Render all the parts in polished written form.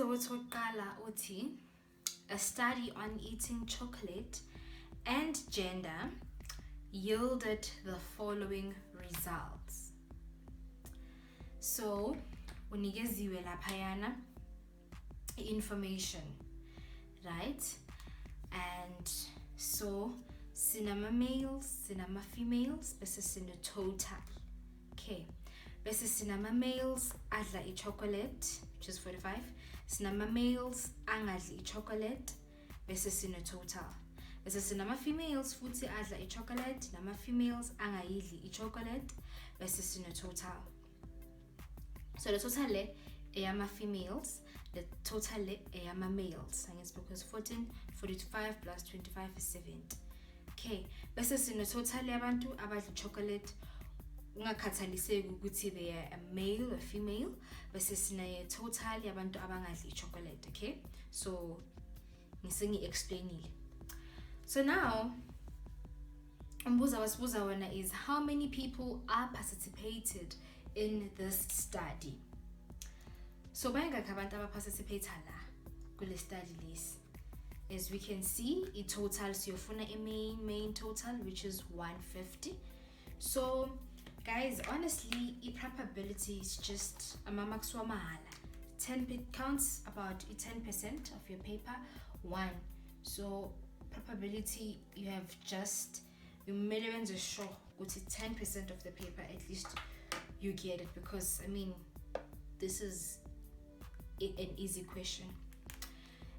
umbuzo wethu wokuqala uthi, a study on eating chocolate and gender yielded the following results. So unikeziwe laphayana information, right? And so sinama males, sinama females, bese sine total. Okay, bese sinama males adla chocolate, which is 45. Sinama males angadli chocolate, bese sine total. Bese sinama females futhi adla chocolate, nama females angayidli chocolate, bese sine total. So the total le eyama females, the total le eyama males. And it's because 14, 45 plus 25 is 70. Okay, bese sine total yabantu abadla chocolate ungakhathaliseki ukuthi they are a male or female, bese sine total yabantu abangadli chocolate. Okay, so ngisengi explainile. So now umbuzo wasibuza wona is, how many people are participated in this study? So bayangakhi abantu abaparticipate la kule study list? As we can see, it total siyofuna a main total, which is 150. So guys, honestly, probability is just amamarks wa mahala. 10 counts about 10% of your paper 1. So probability, you have just you made it sure go to 10% of the paper at least you get it, because I mean this is an easy question.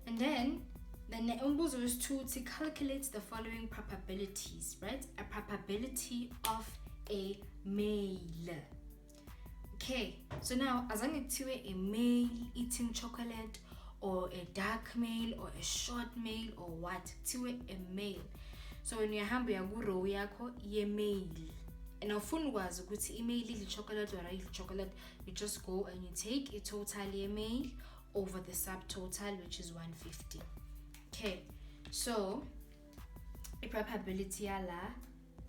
And then the umbuzo is to calculate the following probabilities, right? A probability of a male. Okay, so now azange kuthiwe a male eating chocolate or a dark male or a short male or what, kuthiwe a male. So when uyahamba uya ku row yakho ye male, and awufuna ukwazi ukuthi i-male idla chocolate or ayidli chocolate, you just go and you take a total ye male over the subtotal, which is 150. Okay, so the probability yala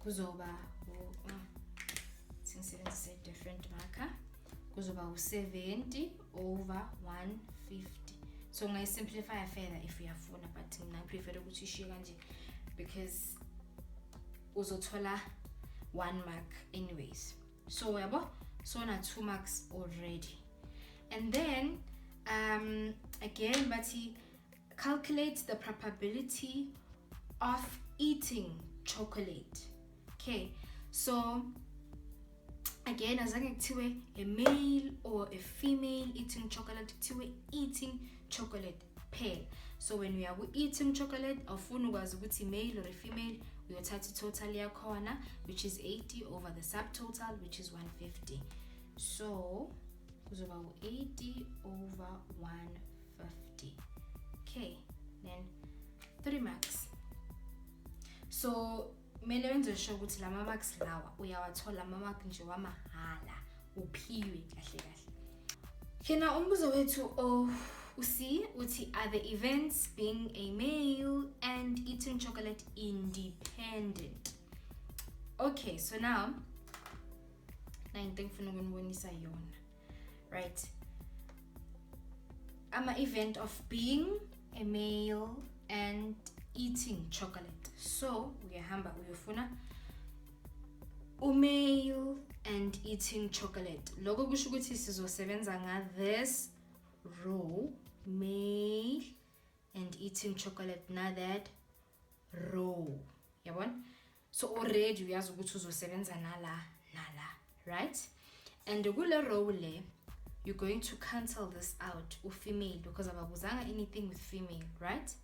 kuzoba since a different marker, kuzoba 70 over 150. So I simplify further if we have fun, but I prefer to share because uzothola 1 mark anyways. So so na 2 marks already. And then again, but he calculates the probability of eating chocolate. Okay, so again, azange kuthiwe a male or a female eating chocolate, kuthiwe eating chocolate pair. So when we are eating chocolate, awufuna ukwazi ukuthi male or a female, uyothatha total yakhona, which is 80 over the subtotal, which is 150. So kuzoba 80 over 150. Okay, then 3 marks. So mele wenze sure ukuthi lama marks lawa uyawathola ama mark nje wamahala uphiwe kahle kahle. Okay, now umbuzo wethu uthi, are the events being a male and eating chocolate independent? Okay, so now into engifuna ukunibonisa yona, right? Ama event of being a male and eating chocolate. So uyahamba uyofuna male and eating chocolate. Lokho kusho ukuthi sizosebenza nga this row, male and eating chocolate, na that row. Yabona? So already uyazi ukuthi uzosebenza nala, right? And kule row le, you're going to cancel this out female because ababuzanga anything with female, right?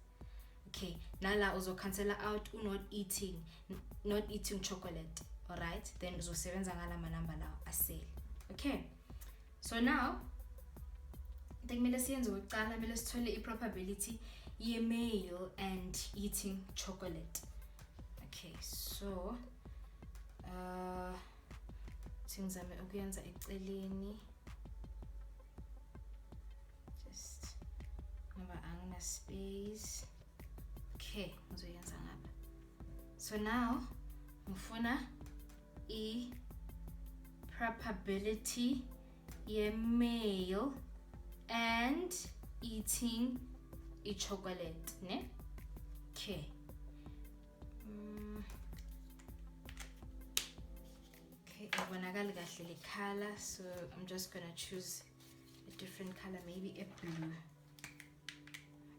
Okay, nala uzo cancel out not eating chocolate. All right, then uzosebenza ngala manamba lawo asel. Okay, so now kumele siyenze oqala, kumele sithole i-probability ye male and eating chocolate. Okay, so singizame ukuyenza eceleni, just ngoba angina space. Okay, ngizoyenza ngapha. So now ngifuna probability ye male and eating chocolate, ne? Okay. Okay, ibonakala kahle le color, so I'm just gonna choose a different color, maybe a blue.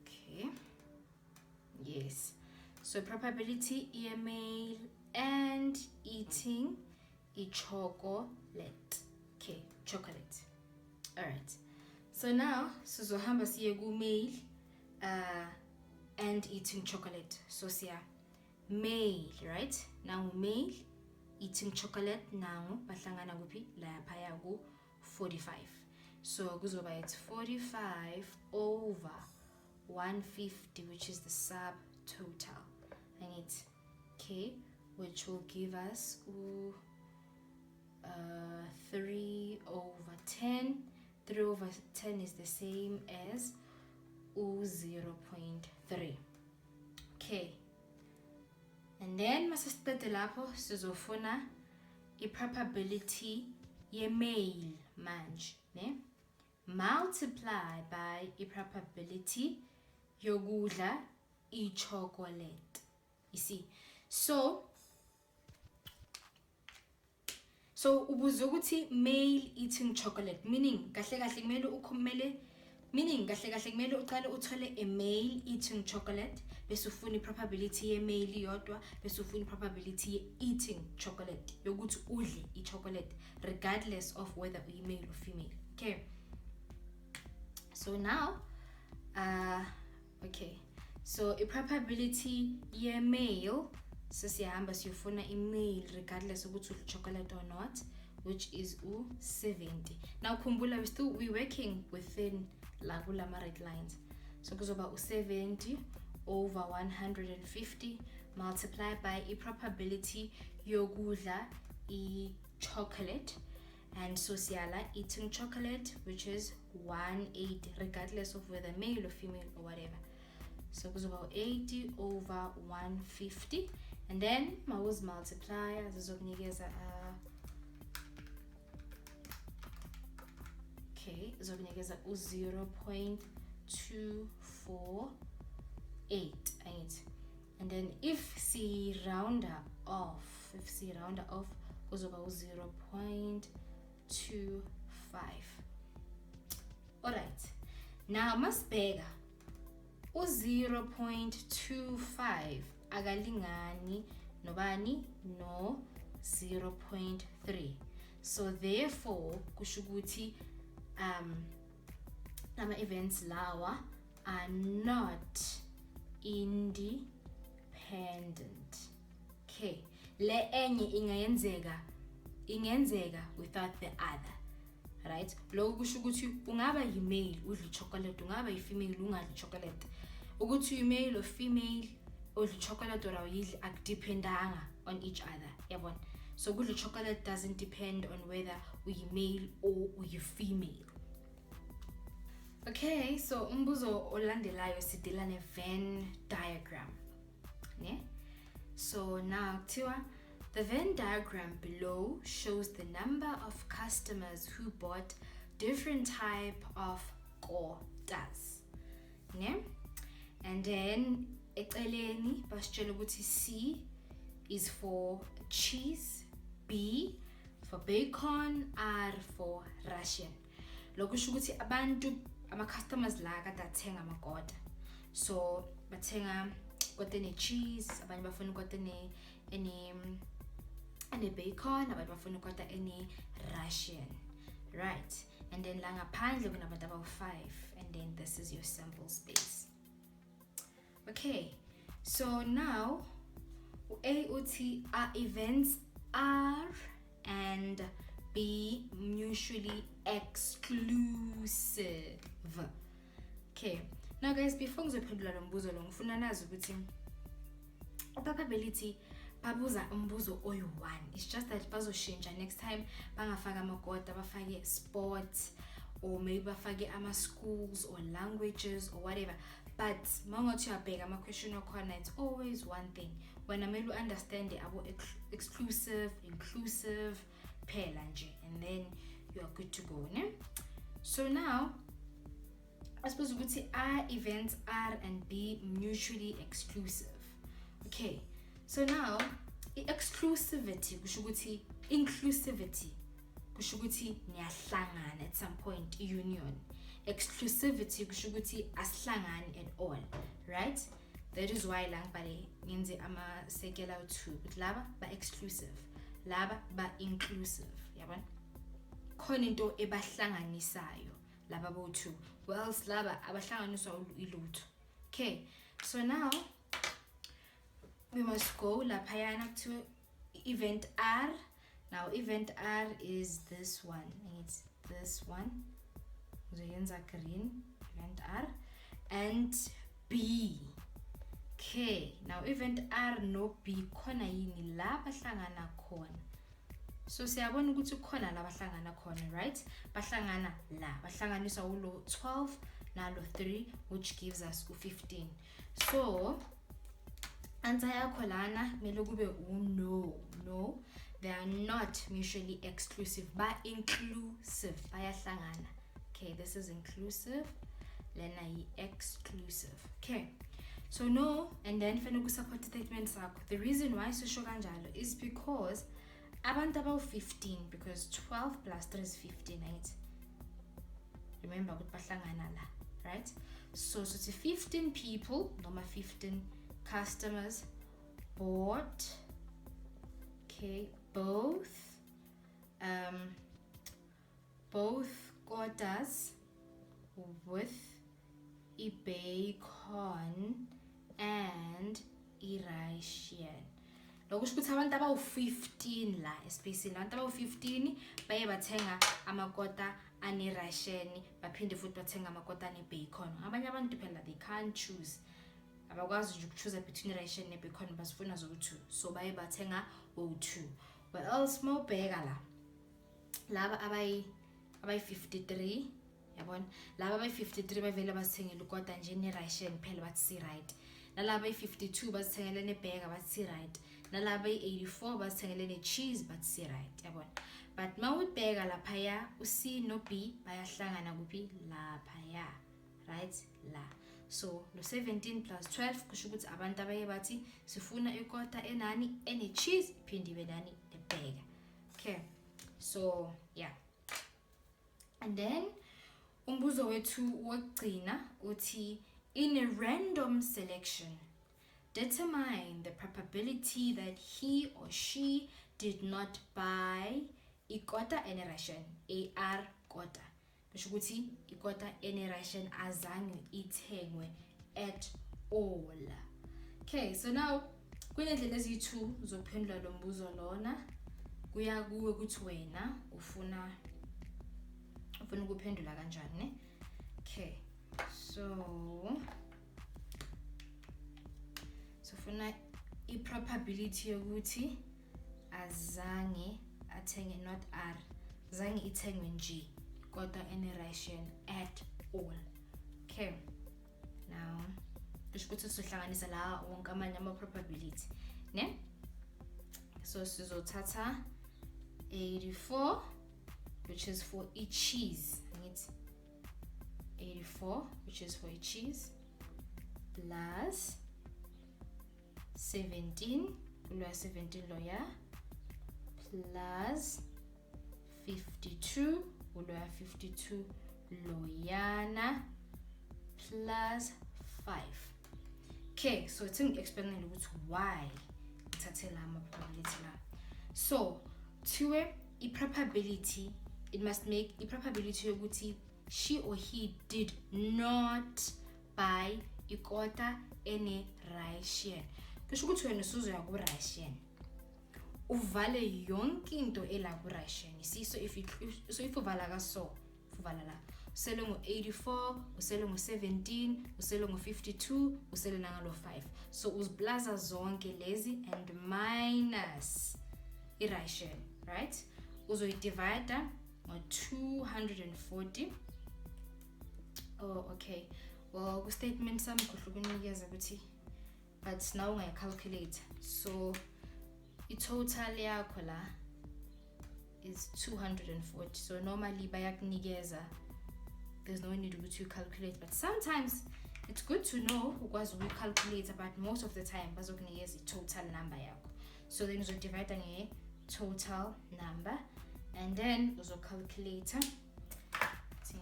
Okay. Yes. So probability email and eating chocolate. Okay, chocolate. All right. So now sizohamba siye ku mail and eating chocolate. So siya mail, right? Now mail eating chocolate now bahlangana kuphi lapha ku 45. So kuzoba it's 45 over 150, which is the subtotal. And it's okay, which will give us 3 over 10. 3 over 10 is the same as 0.3. Okay. And then masasiqede lapho sizofuna i-probability ye-mail manje, ne? Multiply by i-probability yokudla i-chocolate. You see? So ubuze ukuthi male eating chocolate, meaning kahle kumele uqale uthole a male eating chocolate bese ufuna i-probability ye-male yodwa bese ufuna i-probability ye-eating chocolate yokuthi udle i-chocolate regardless of whether uyi male or female. Okay. So now okay. So i-probability ye-male sesiyahamba siyofuna i-male regardless ukuthi udle chocolate or not, which is 70. Now khumbula we're working within la kulama red lines. So kuzoba 70 over 150 multiplied by i-probability yokudla i-chocolate, and so siyala eating chocolate, which is 180 regardless of whether male or female or whatever. So kuzoba 80 over 150, and then mawuz multiply zizokunikeza okay, zizokunikeza 0.248, and then if si round off kuzoba 0.25. all right, now masibheka 0.25 akalingani nobani no 0.3, so therefore kusho ukuthi ama events lawa are not independent. Okay, le enye ingenzeka without the other, right? Lokho kusho ukuthi ungaba yi-male udle chocolate, ungaba yi-female ungadli chocolate. Ukuthi uyi-male or female udle chocolate or awuyidli akudependanga on each other, yabona? So kudla chocolate doesn't depend on whether uyi-male or uyi-female. Okay, so umbuzo olandelayo sidila ne-Venn diagram, ne? So now the Venn diagram below shows the number of customers who bought different type of kotas, ne? And then eceleni basitshela ukuthi C is for cheese, B for bacon, R for Russian. Lokho kusho ukuthi ama customers la kade athenga amakota, so bathenga kota ene cheese, abanye bafuna kota ene bacon, abanye bafuna kota ene Russian, right? And then la ngaphandle kunabantu aba-5, and then this is your sample space. Okay, so now A uthi are events R and B mutually exclusive. Okay, now guys, before ngizophendula lo mbuzo lo ngifuna nazi ukuthi probability babuza umbuzo oyi-1. It's just that bazoshintsha next time bangafaka amakota bafake sports, or maybe bafake ama-schools or languages or whatever. But mangothi uyabheka ama-question akhona, it's always one thing. When amele understand abo exclusive, inclusive phela nje, and then you are good to go, ne? So now I suppose ukuthi are events R and B mutually exclusive. Okay, so now exclusivity kusho ukuthi inclusivity kusho ukuthi niyahlangana at some point, union. Exclusivity kusho ukuthi asihlangani at all, right? That is why lang pale ngenze ama sekela two, but laba ba exclusive, laba ba inclusive, yabona? Khona into ebahlanganisayo laba bo two, well else laba abahlanganiswa ilutho. Okay, so now we must go laphayana to event R. Now event R is this one. It's this one. Uzoyenza green, event R, and B. Okay, now event R no B khona yini la bahlangana khona. So siyabona ukuthi khona la bahlangana khona, right? Bahlangana la, bahlanganiswa ulo 12 nalo 3, which gives us 15. So answer yakho lana kumele kube no, they are not mutually exclusive, but inclusive, bayahlangana. Okay, this is inclusive, lena yi exclusive. Okay, so no, and then fanele kusupport statement sakho. The reason why sisho kanjalo is because abantu about 15, because 12 plus 3 is 15, right? Remember ukuthi bahlangana la, right? So it's 15 people, noma 15 customers bought, okay, both kotas with bacon and irashian. Lokho kusho abantu abawu-15 la especially abantu abawu-15 baye bathenga amakota anerasheni baphinde futhi bathenga amakota anebacon. Abanye abantu phela they can't choose, abakwazi nje ukuchoose between ration nebacon, basifuna zo-2, so baye bathenga o-2. Well else mawubheka la laba abayi-53, yabona laba abayi-53 bavele basithengele ukota nje neration phela bathi si-right, nalaba abayi-52 basithengele nebheka bathi si-right, nalaba abayi-84 basithengele ne-cheese bathi si-right, yabona. But mawubheka laphaya u-C no B bayahlangana kuphi laphaya, right, la. So lo 17 plus 12 kusho ukuthi abantu abaye bathi sifuna ikota enani ene-cheese iphinde ibe nani nebheka. Okay, so yeah, and then umbuzo wethu wokugcina uthi in a random selection determine the probability that he or she did not buy ikota eneration, AR kota. Kusho ukuthi ikota eneration azange ithengwe at all. Okay, so now kunendlela eziyi-2 zokuphendula lo mbuzo lona. Kuya kuwe ukuthi wena ufuna ukuphendula kanjani, ne? Okay, so funa i-probability yokuthi azange athenge, not R, zange ithengwe nje kodwa eneration at all. Okay, now kusho ukuthi sohlanganisa la wonke amanye ama-probability, ne? So sizothatha 84, which is for each cheese, right? 84, which is for each cheese, plus 17, 17 lawyer, plus 52, 52 loyana, plus 5. Okay, so it's going to explain why it's a probability. So to a probability, it must make a probability yokuthi she or he did not buy ikota ene ration. Kusho ukuthi wena usuzoya ku ration uvale yonke into ela ku ration. See, so if uvala ka so uvala la usele ngo-84, usele ngo-17, usele ngo-52, usele nangalo 5. So uziblaza zonke lezi and minus i-ration, right? Uzoyidivide ngo-240. Oh, okay. Well, ku-statement sami kuhluka ukunikeza ukuthi, but now ungayicalculate. So i-total yakho la is 240. So normally bayakunikeza there's no need to calculate, but sometimes it's good to know because we calculate, but most of the time bazokunikeza i-total number yakho. So then uzodivide nge-total number, and then uzocalculate.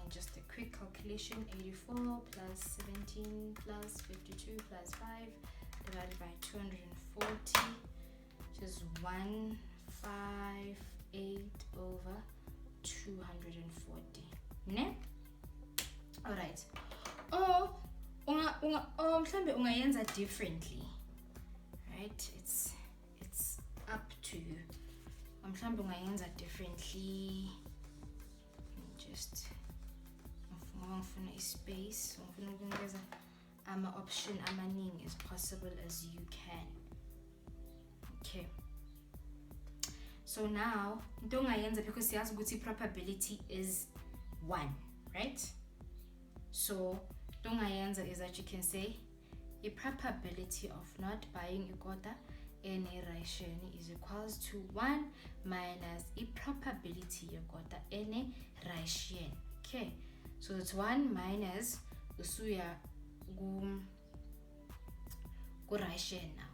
Just a quick calculation: 84 plus 17 plus 52 plus 5 divided by 240, which is 158 over 240. Ne? Alright. Or mhlambe ungayenza differently. Right? It's up to you. Mhlambe ungayenza differently. Just ngifuna ispace, ngifuna ukunikeza ama-option amaningi as possible as you can. Okay. So now, into ongayenza because siyazi ukuthi probability is 1, right? So, into ongayenza is that you can say a probability of not buying ikota in a ration is equals to 1 minus a probability yokota in a ration. Okay, so it's 1 minus usuya gu ration now.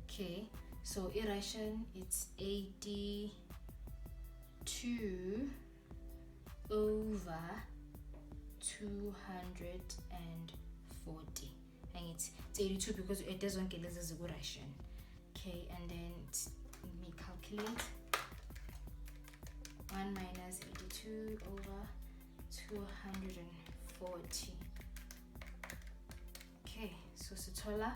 Okay, so a ration it's 82 over 240, and it's 82 because it doesn't get less as a ration. Okay, and then let me calculate. 1 minus 82 over 240. Okay, so Satola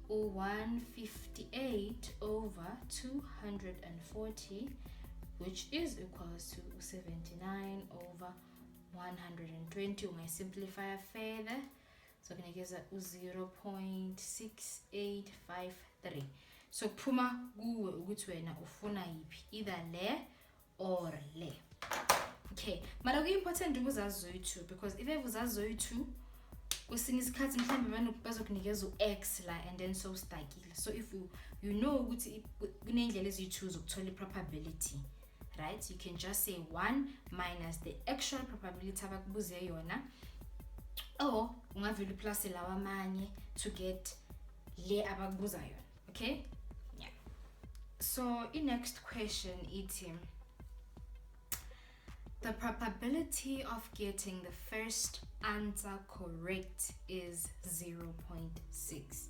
158 over 240, which is equals to 79 over 120. When I simplify further, so I'm going to get 0.6853. So puma guwe ukuthi wena ufuna yipi, either le or le. Okay, but it's important ukuzazi zoyi-2 because if uzazi zoyi-2 kwesinye isikhathi mhlawumbe bazokunikeza u-x la and then so stakile. So if you know ukuthi kunendlela eziyi-2 zokuthola i-probability, right? You can just say 1 minus the actual probability abakubuze yona, or ungavele plus lawa amanye to get le abakubuza yona. Okay? Yeah. So the next question is the probability of getting the first answer correct is 0.6.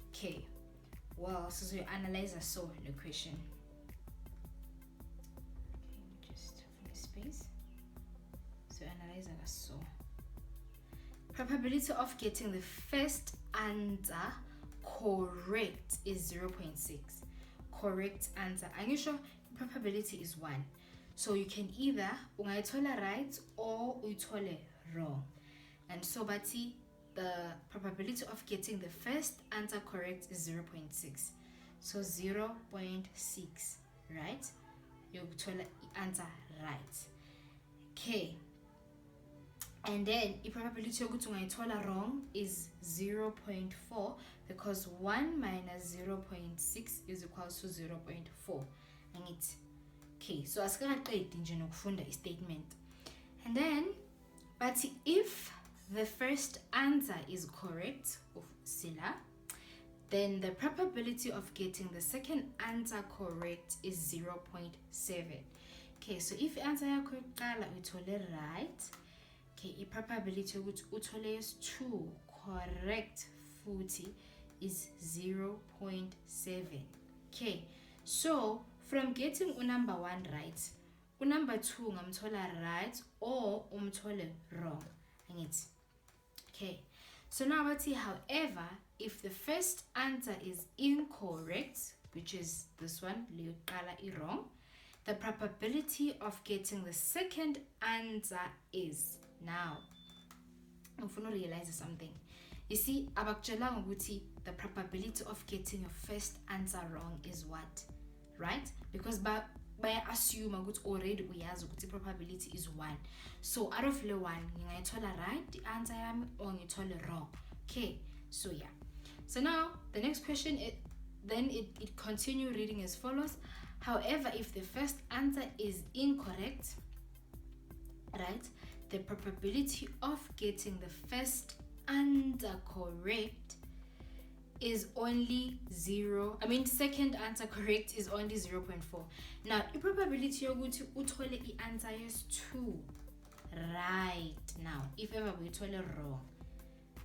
Okay, well, so you analyze the question. Okay, just fill the space. So analyze the so. Probability of getting the first answer correct is 0.6. Correct answer. Are you sure? Probability is 1. So you can either ungayithola right or uyithole wrong. And so bati the probability of getting the first answer correct is 0.6. So 0.6, right? Uyothola answer right. Okay. And then the probability yokuthi ungayithola wrong is 0.4 because 1 minus 0.6 is equals to 0.4. And it's okay, so asikaqedi nje nokufunda i-statement. And then, but if the first answer is correct of Sila, then the probability of getting the second answer correct is 0.7. Okay, so if answer yakho yokuqala uthole right, okay, the probability yokuthi uthole yes2 correct futhi is 0.7. Okay, so from getting number 1 right, number 2 ngamthola right or umthole wrong. Okay, so now let's see. However, if the first answer is incorrect, which is this one, wrong, the probability of getting the second answer is now. I'm going to realize something. You see, the probability of getting your first answer wrong is what? Right? Because by assume already the probability is 1. So out of the 1, you ngayithola right the answer yami or ngithola wrong. Okay, so yeah. So now the next question it continue reading as follows. However, if the first answer is incorrect, right, the probability of getting the first answer correct is only second answer correct is only 0.4. Now, the probability yokuthi uthole i-answer is 2 right. Now, if ever we uthole wrong,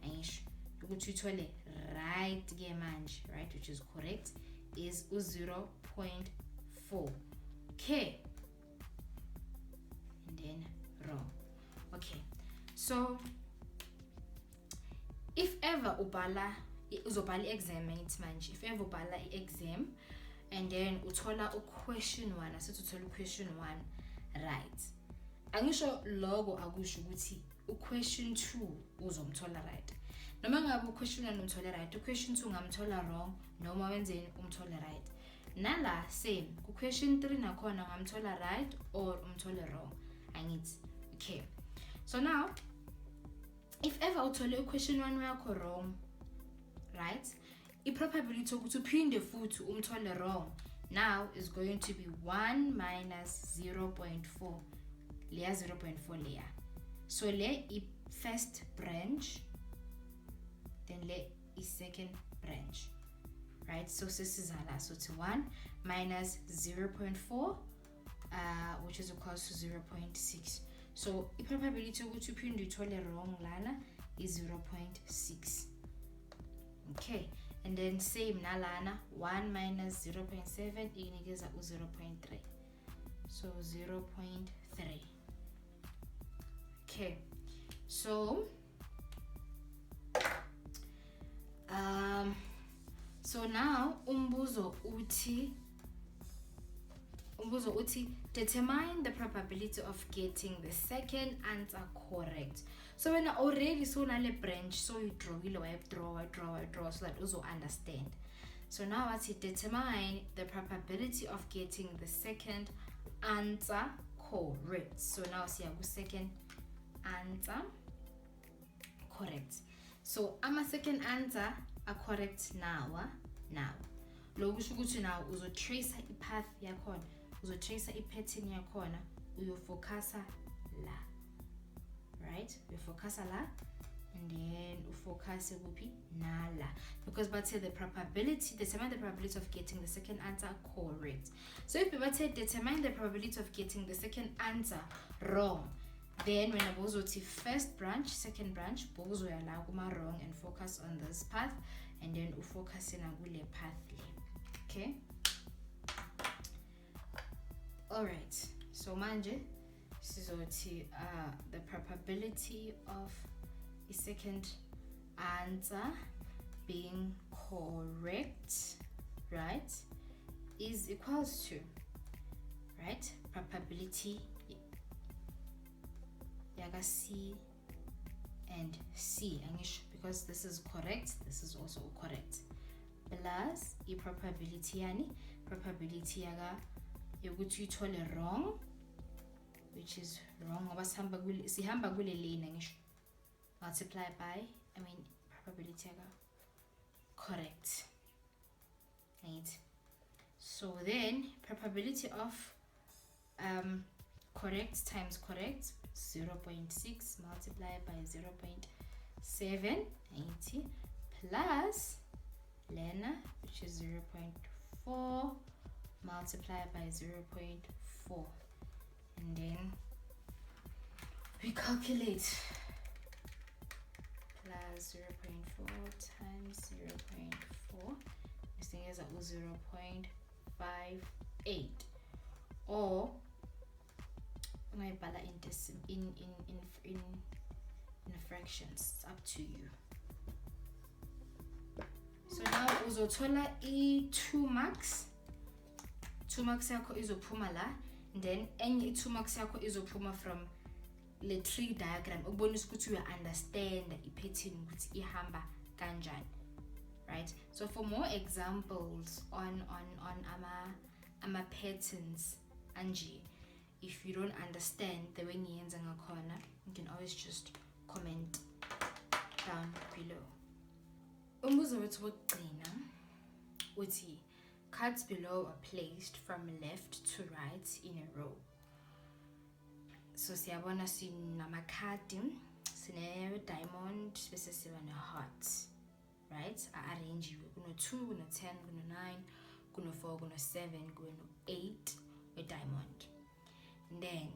ayisho ukuthi uthole right ke manje, right, which is correct, is 0.4. Okay. And then wrong. Okay. So, if ever uzobhala exam manje, if ever ubhala exam and then uthola question 1, asithi uthola question 1 right, angisho logo akusho ukuthi question 2 uzomthola right. Noma ngabe question 1 umthola right, question 2 ngamthola wrong, noma wenzeni umthola right. Nala same, question 3 nakhona ngamthola right or umthola wrong. Angithi. Okay. So now, if ever uthole question 1 yakho wrong, right, the probability ukuthi uphinde futhi umthole wrong now is going to be 1 minus 0.4. Leya 0.4 leya. So le is first branch, then le is second branch. Right? So this is hala. So it's 1 minus 0.4, which is equals to 0.6. So the probability ukuthi uphinde uthole wrong lana is 0.6. Okay, and then same nalana 1 minus 0.7 inikeza 0.3. So 0.3. Okay, so now umbuzo uti determine the probability of getting the second answer correct. So when already so nale branch, so you draw so that also understand. So now what's it? Determine the probability of getting the second answer correct. So now see our second answer correct. So ama second answer are correct now. Lo kusho ukuthi now uzo trace I path yakhona, uzo trace I pattern yakhona, uyofocusa la. Right? We focus la and then we focus nala, because but say determine the probability of getting the second answer correct. So if we say determine the probability of getting the second answer wrong, then when I go to first branch, second branch, bozo ya la wrong and focus on this path, and then we focus in a path. Okay. All right. So manje. So the probability of a second answer being correct, right, is equals to, right, probability yaga C and C, because this is correct, this is also correct, plus the probability yaga yokuthi uthole wrong, which is wrong, sihamba kule lane angisho, multiply by probability correct, right? So then probability of correct times correct, 0.6 multiplied by 0.7, 80, plus Lena, which is 0.4 multiplied by 0.4. And then we calculate plus 0.4 times 0.4. This thing is at 0.58, or my bala in fractions. It's up to you. So now uzothola i2 marks. 2 marks yakho izophuma la. Then enye 2 marks yakho izophuma from the tree diagram, ukubonisa ukuthi you understand i-pattern ukuthi ihamba kanjani, right? So for more examples on ama patterns anje, if you don't understand the way niyenza ngakhona, you can always just comment down below. Umbuzo wethu wokugcina uthi cards below are placed from left to right in a row. so siyabona sinamakhadi, sine-diamond bese siba ne-heart, right? A-arrange-iwe kuno-2, kuno-10, kuno-9, kuno-4, kuno-7, kuno-8 we-diamond. Then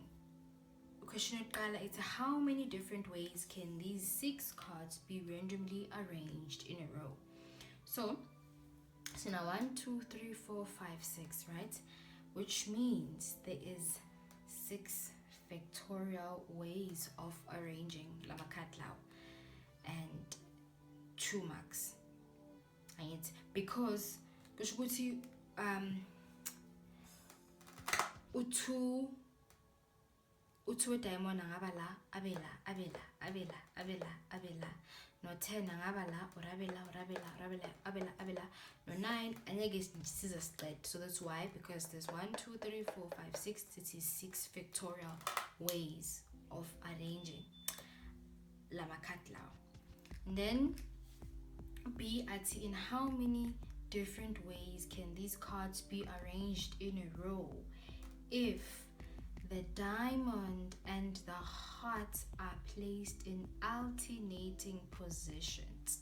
question yokuqala it's how many different ways can these 6 cards be randomly arranged in a row? So now 1, 2, 3, 4, 5, 6, right? Which means there is 6 factorial ways of arranging lamakatlaw and 2 marks. And it's because u2 diamond angaba la abela no 10 angaba la urabela no 9 angeke siza straight. So that's why, because there's 1, 2, 3, 4, 5, 6, it is 6 factorial ways of arranging lamakatlaw. Then B at in how many different ways can these cards be arranged in a row if the diamond and the heart are placed in alternating positions?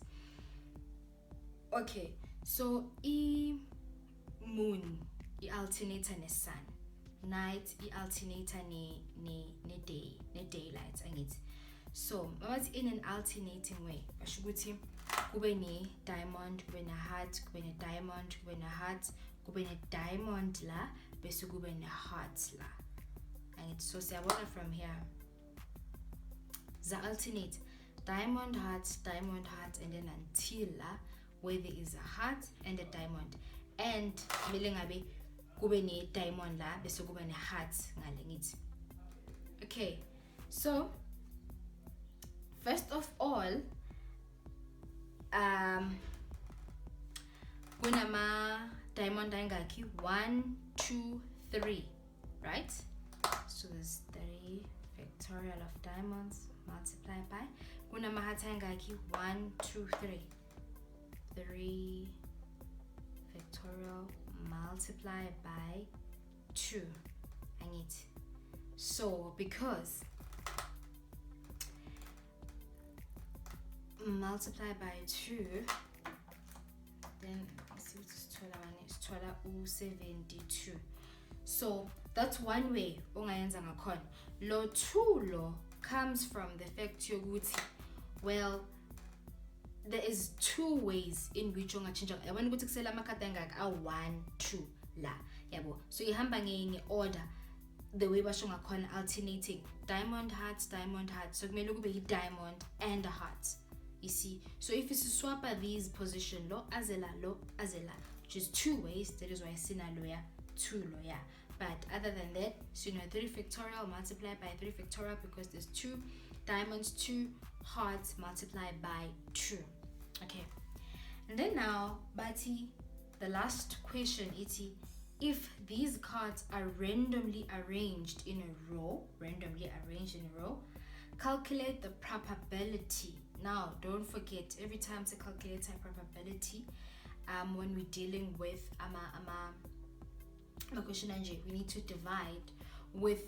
Okay, so moon alternator ne sun, night alternator ne daylight, and it's so in an alternating way. Bashukuthi kube ne diamond, kube ne heart, kube ne diamond, kube ne heart, kube ne diamond la bese kube ne heart la. And it's so siyabona from here za alternate diamond heart, and then until la where there is a heart and a diamond, and milengabe kube ne diamond la bese kube ne heart ngale ngithi. Okay, so first of all kunama diamond angaki 1, 2, 3, right? So there's 3 factorial of diamonds multiplied by kunama heart angaki 1, 2, 3 factorial multiplied by 2, and it so because multiplied by 2, then let's see what's 72. So that's one way ongayenza ngakhona. Lo 2 lo comes from the fact yokuthi, well, there is 2 ways in which ungachinja. Yabona ukuthi kusela amakhadi angaka a1 2 la yabo, so ihamba ngenye order the way basho ngakhona alternating diamond heart, so kumele kube i-diamond and a heart. You see, so if you swap these position lo azela, which is 2 ways, that is why sina loya 2 loya. But other than that, so 3 factorial multiplied by 3 factorial because there's 2 diamonds, 2 hearts multiplied by 2. Okay, and then now Bati, the last question is if these cards are randomly arranged in a row, calculate the probability. Now don't forget, every time to calculate a probability, when we're dealing with question we need to divide with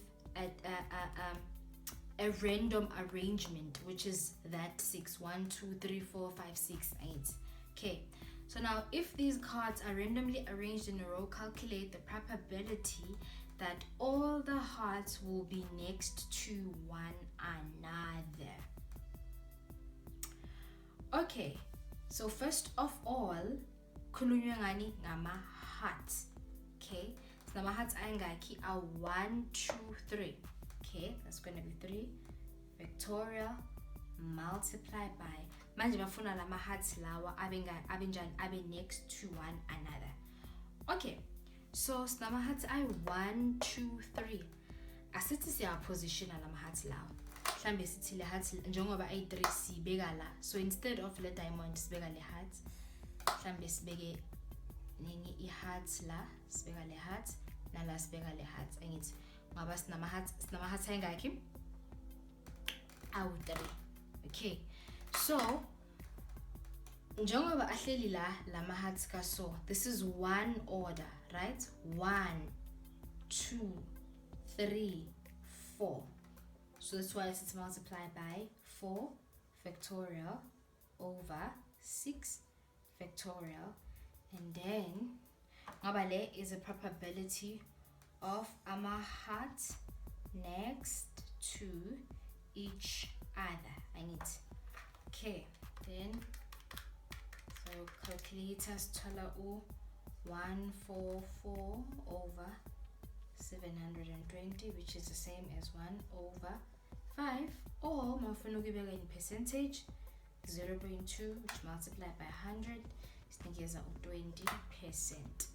a random arrangement, which is that 6, 1, 2, 3, 4, 5, 6, 8. Okay, so now if these cards are randomly arranged in a row, calculate the probability that all the hearts will be next to one another. Okay, so first of all, khulunywa ngani ngama hearts. Okay, so nama hearts ayangaki are 1, 2, 3. Okay, that's going to be 3 factorial multiplied by manje bafuna lama hearts lawa abe next to one another. Okay, so nama hearts I 1, 2, 3. Asithi siya position lama hearts lawa. Mhlambe sithi le hearts njengoba ay3 sibeka la, so instead of le diamond sibeka le hearts, mhlambe sibeke nenye i-hearts la, sibeka le hearts nala sibeka le hearts, angithi ngoba sinama hearts ayingaki awu3. Okay, so njengoba ahleli la lama hearts ka, so this is one order, right? 1, 2, 3, 4. So that's why it's multiplied by 4 factorial over 6 factorial. And then ngabale is a probability of heart next to each other. Okay, then so calculators thola 144 over 720, which is the same as 1 over 5, or mafuna ukubeka in percentage 0.2, which multiplied by 100 is 20%.